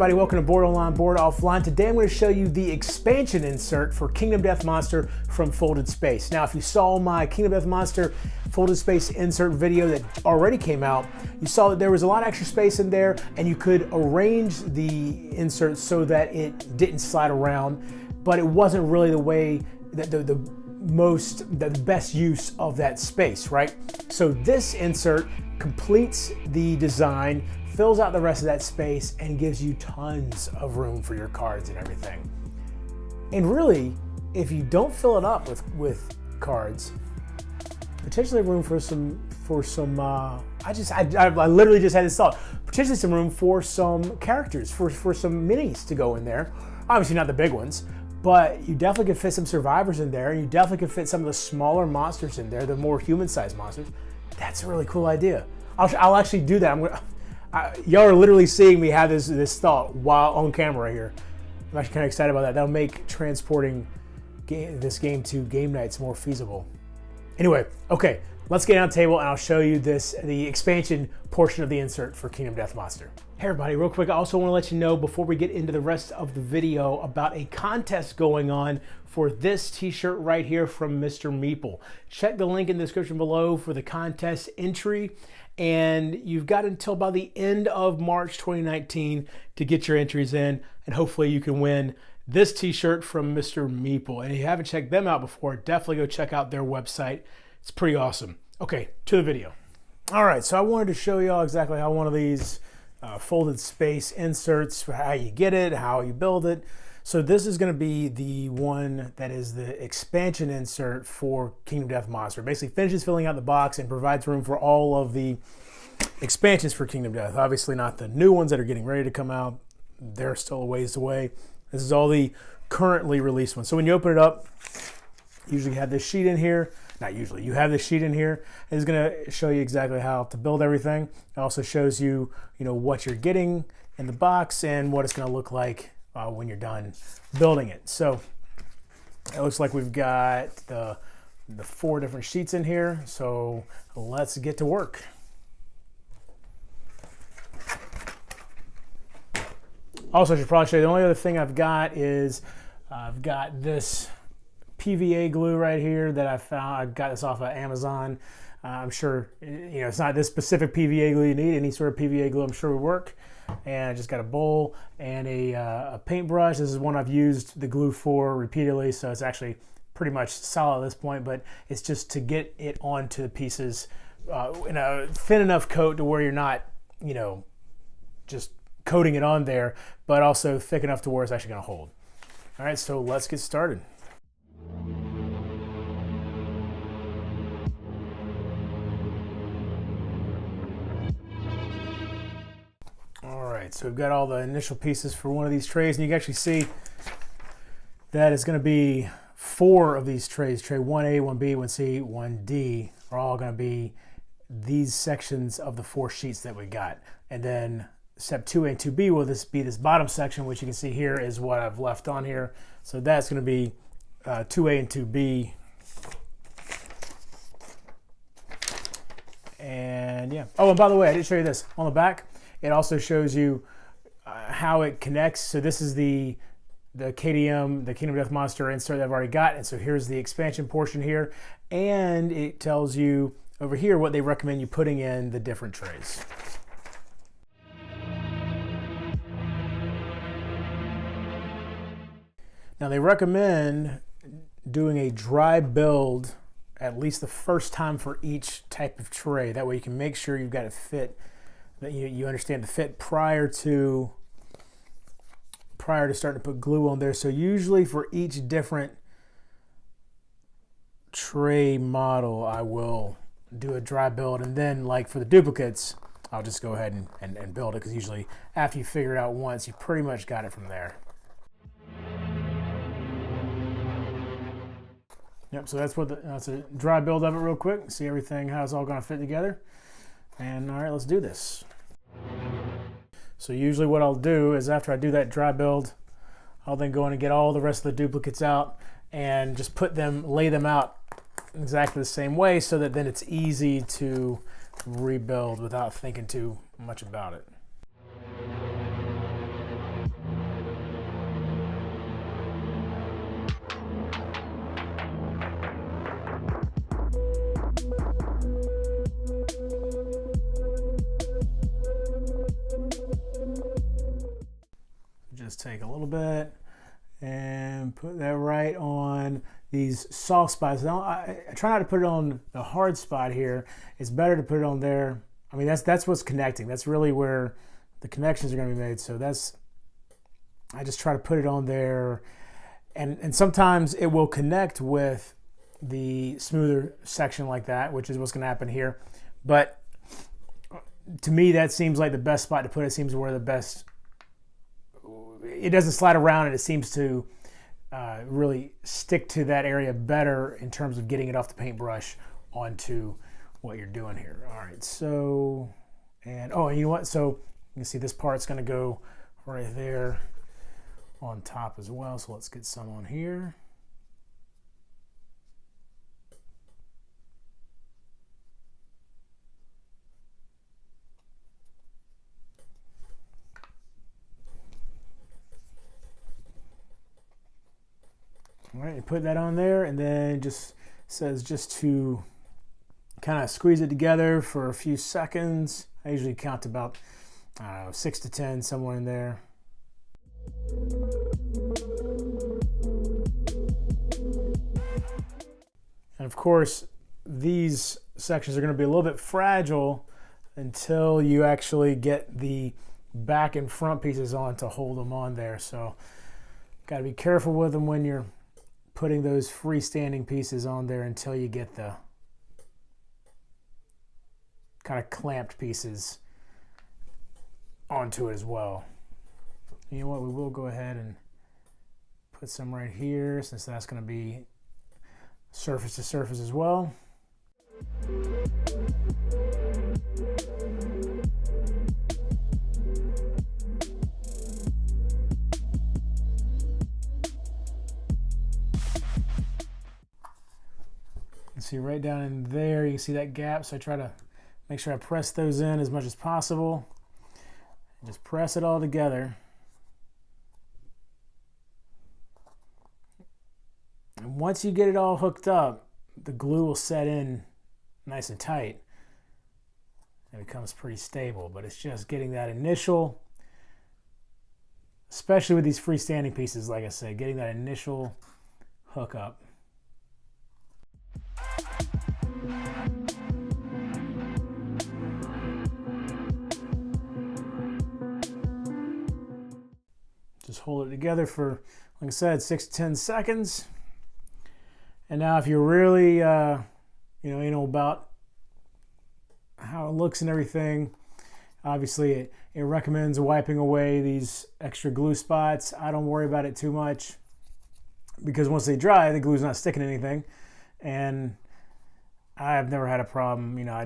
everybody, welcome to Board Online, Board Offline. Today I'm going to show you the expansion insert for Kingdom Death Monster from Folded Space. Now, if you saw my Kingdom Death Monster Folded Space insert video that already came out, you saw that there was a lot of extra space in there and you could arrange the insert so that it didn't slide around, but it wasn't really the way that the best use of that space, right? So this insert completes the design, fills out the rest of that space, and gives you tons of room for your cards and everything. And really, if you don't fill it up with cards, potentially room for some I literally just had this thought, potentially some room for some characters, for some minis to go in there. Obviously not the big ones, but you definitely could fit some survivors in there, and you definitely could fit some of the smaller monsters in there, the more human-sized monsters. That's a really cool idea. I'll actually do that. Y'all are literally seeing me have this thought while on camera right here. I'm actually kind of excited about that. That'll make transporting this game to game nights more feasible. Anyway, okay, let's get on the table and I'll show you the expansion portion of the insert for Kingdom Death Monster. Hey everybody, real quick, I also want to let you know before we get into the rest of the video about a contest going on for this t-shirt right here from Mr. Meeple. Check the link in the description below for the contest entry, and you've got until about the end of March 2019 to get your entries in, and hopefully you can win this t-shirt from Mr. Meeple. And if you haven't checked them out before, definitely go check out their website. It's pretty awesome. Okay, to the video. All right, so I wanted to show y'all exactly how one of these folded space inserts, for how you get it, how you build it. So this is going to be the one that is the expansion insert for Kingdom Death Monster. It basically finishes filling out the box and provides room for all of the expansions for Kingdom Death. Obviously not the new ones that are getting ready to come out. They're still a ways away. This is all the currently released ones. So when you open it up, you usually have this sheet in here. Not usually, you have this sheet in here. It's going to show you exactly how to build everything. It also shows you, what you're getting in the box and what it's going to look like when you're done building it. So it looks like we've got the 4 different sheets in here. So let's get to work. Also, I should probably show you, the only other thing I've got is I've got this PVA glue right here that I found. I got this off of Amazon. I'm sure, it's not this specific PVA glue you need. Any sort of PVA glue I'm sure would work. And I just got a bowl and a paintbrush. This is one I've used the glue for repeatedly, so it's actually pretty much solid at this point, but it's just to get it onto the pieces in a thin enough coat to where you're not, just coating it on there, but also thick enough to where it's actually going to hold. All right, so let's get started. So we've got all the initial pieces for one of these trays, and you can actually see that it's going to be 4 of these trays. Tray 1A, 1B, 1C, 1D are all going to be these sections of the 4 sheets that we got. And then step 2A and 2B will be this bottom section, which you can see here is what I've left on here. So that's going to be 2A and 2B. And yeah. Oh, and by the way, I didn't show you this. On the back, it also shows you how it connects. So this is the KDM, the Kingdom Death Monster insert that I've already got. And so here's the expansion portion here. And it tells you over here what they recommend you putting in the different trays. Now they recommend doing a dry build at least the first time for each type of tray. That way you can make sure you've got it fit, that you understand the fit prior to starting to put glue on there. So usually for each different tray model, I will do a dry build, and then like for the duplicates, I'll just go ahead and build it, because usually after you figure it out once, you pretty much got it from there. Yep, so that's a dry build of it real quick. See everything, how it's all gonna fit together. And all right, let's do this. So usually what I'll do is after I do that dry build, I'll then go in and get all the rest of the duplicates out and just lay them out exactly the same way, so that then it's easy to rebuild without thinking too much about it. take a little bit and put that right on these soft spots. Now, I try not to put it on the hard spot here. It's better to put it on there. I mean, that's what's connecting. That's really where the connections are going to be made. So I just try to put it on there, and sometimes it will connect with the smoother section like that, which is what's going to happen here. But to me, that seems like the best spot to put it. Seems where the best, it doesn't slide around, and it seems to really stick to that area better in terms of getting it off the paintbrush onto what you're doing here. All right, so, and you know what? So you can see this part's going to go right there on top as well. So let's get some on here. All right, you put that on there, and then just says just to kind of squeeze it together for a few seconds. I usually count about 6 to 10, somewhere in there. And of course, these sections are going to be a little bit fragile until you actually get the back and front pieces on to hold them on there. So got to be careful with them when you're putting those freestanding pieces on there until you get the kind of clamped pieces onto it as well. You know what, we will go ahead and put some right here, since that's going to be surface to surface as well. See right down in there, you can see that gap, so I try to make sure I press those in as much as possible. Just press it all together. And once you get it all hooked up, the glue will set in nice and tight. It becomes pretty stable, but it's just getting that initial, especially with these freestanding pieces, like I said, getting that initial hookup. Just hold it together for, like I said, 6 to 10 seconds. And now if you're really, anal about how it looks and everything, obviously it recommends wiping away these extra glue spots. I don't worry about it too much, because once they dry, the glue's not sticking to anything. And I've never had a problem. I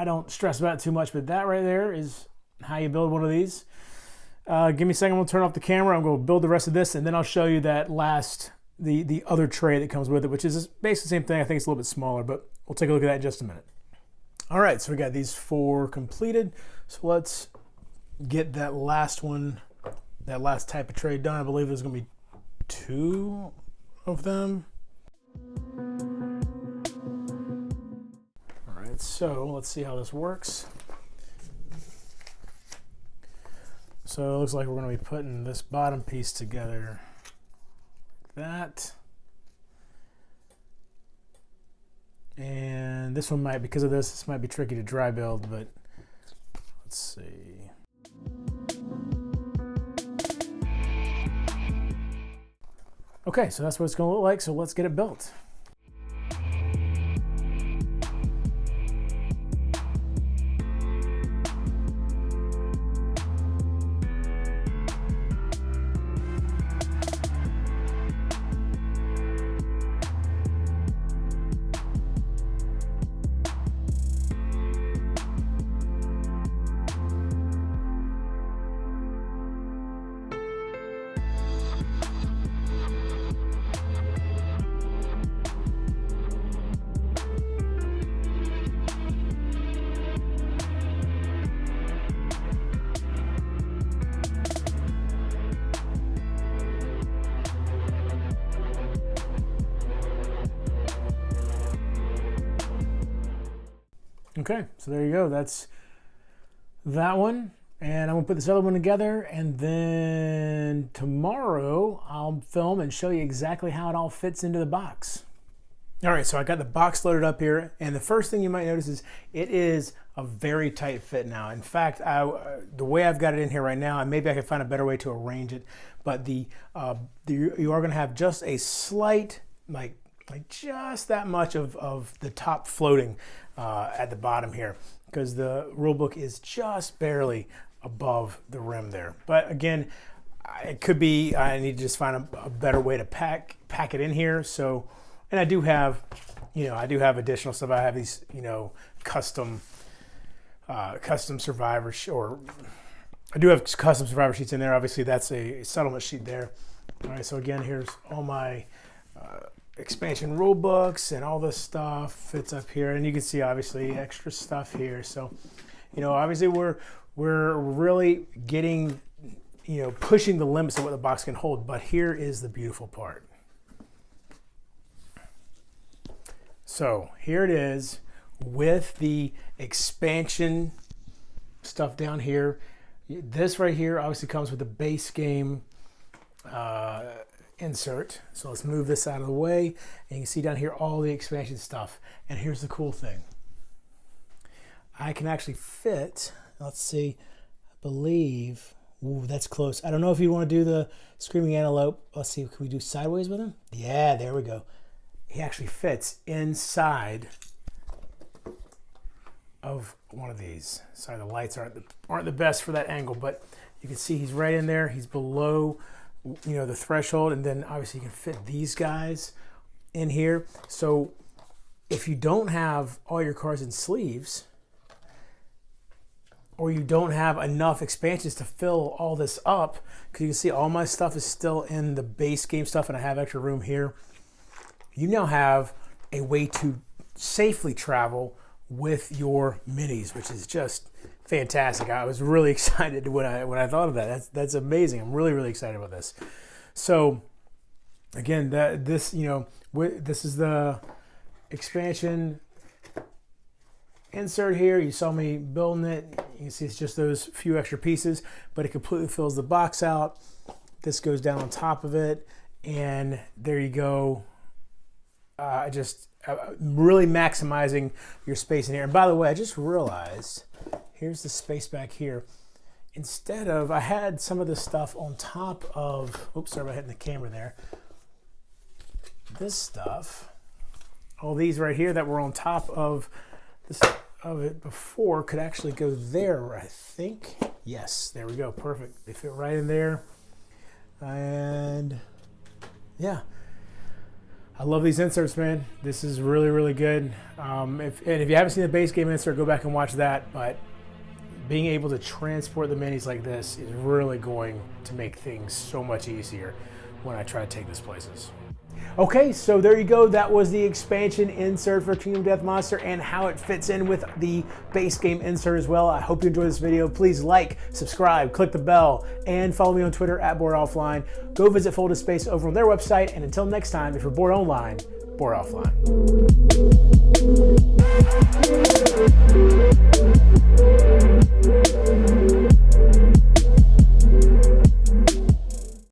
don't stress about it too much, but that right there is how you build one of these. Give me a second, we'll turn off the camera. I'm going to build the rest of this, and then I'll show you that last, the other tray that comes with it, which is basically the same thing. I think it's a little bit smaller, but we'll take a look at that in just a minute. All right, so we got these 4 completed. So let's get that last one, that last type of tray done. I believe there's going to be 2 of them. All right, so let's see how this works. So it looks like we're going to be putting this bottom piece together like that. And this one might, because of this might be tricky to dry build, but let's see. Okay, so that's what it's going to look like, so let's get it built. Okay, so there you go. That's that one. And I'm gonna put this other one together, and then tomorrow I'll film and show you exactly how it all fits into the box. All right, so I got the box loaded up here, and the first thing you might notice is it is a very tight fit now. In fact, the way I've got it in here right now, and maybe I can find a better way to arrange it, but you are gonna have just a slight, like just that much of the top floating at the bottom here, because the rule book is just barely above the rim there. But again, it could be I need to just find a better way to pack it in here. So, and I do have additional stuff. I have these, custom survivor or I do have custom survivor sheets in there. Obviously, that's a settlement sheet there. All right, so again, here's all my expansion rule books and all this stuff fits up here, and you can see obviously extra stuff here. So, obviously we're really getting, pushing the limits of what the box can hold. But here is the beautiful part. So here it is with the expansion stuff down here. This right here obviously comes with the base game insert. So let's move this out of the way, and you can see down here all the expansion stuff. And here's the cool thing. I can actually fit, let's see, I believe, ooh, that's close. I don't know if you want to do the screaming antelope. Let's see, can we do sideways with him? Yeah, there we go. He actually fits inside of one of these. Sorry, the lights aren't the best for that angle, but you can see he's right in there. He's below, the threshold, and then obviously you can fit these guys in here. So if you don't have all your cards in sleeves, or you don't have enough expansions to fill all this up, because you can see all my stuff is still in the base game stuff, and I have extra room here. You now have a way to safely travel with your minis, which is just fantastic. I was really excited when I thought of that. That's amazing. I'm really, really excited about this. So again, this is the expansion insert here. You saw me building it. You can see it's just those few extra pieces, but it completely fills the box out. This goes down on top of it, and there you go. Really maximizing your space in here. And by the way, I just realized, here's the space back here. Instead of, I had some of this stuff on top of, oops, sorry about hitting the camera there. This stuff, all these right here that were on top of it before could actually go there, I think. Yes, there we go, perfect. They fit right in there. And yeah. I love these inserts, man. This is really, really good. If you haven't seen the base game insert, go back and watch that. But being able to transport the minis like this is really going to make things so much easier when I try to take this places. Okay, so there you go. That was the expansion insert for Kingdom Death Monster and how it fits in with the base game insert as well. I hope you enjoyed this video. Please like, subscribe, click the bell, and follow me on Twitter at boredoffline. Go visit Folded Space over on their website. And until next time, if you're bored online, bored offline.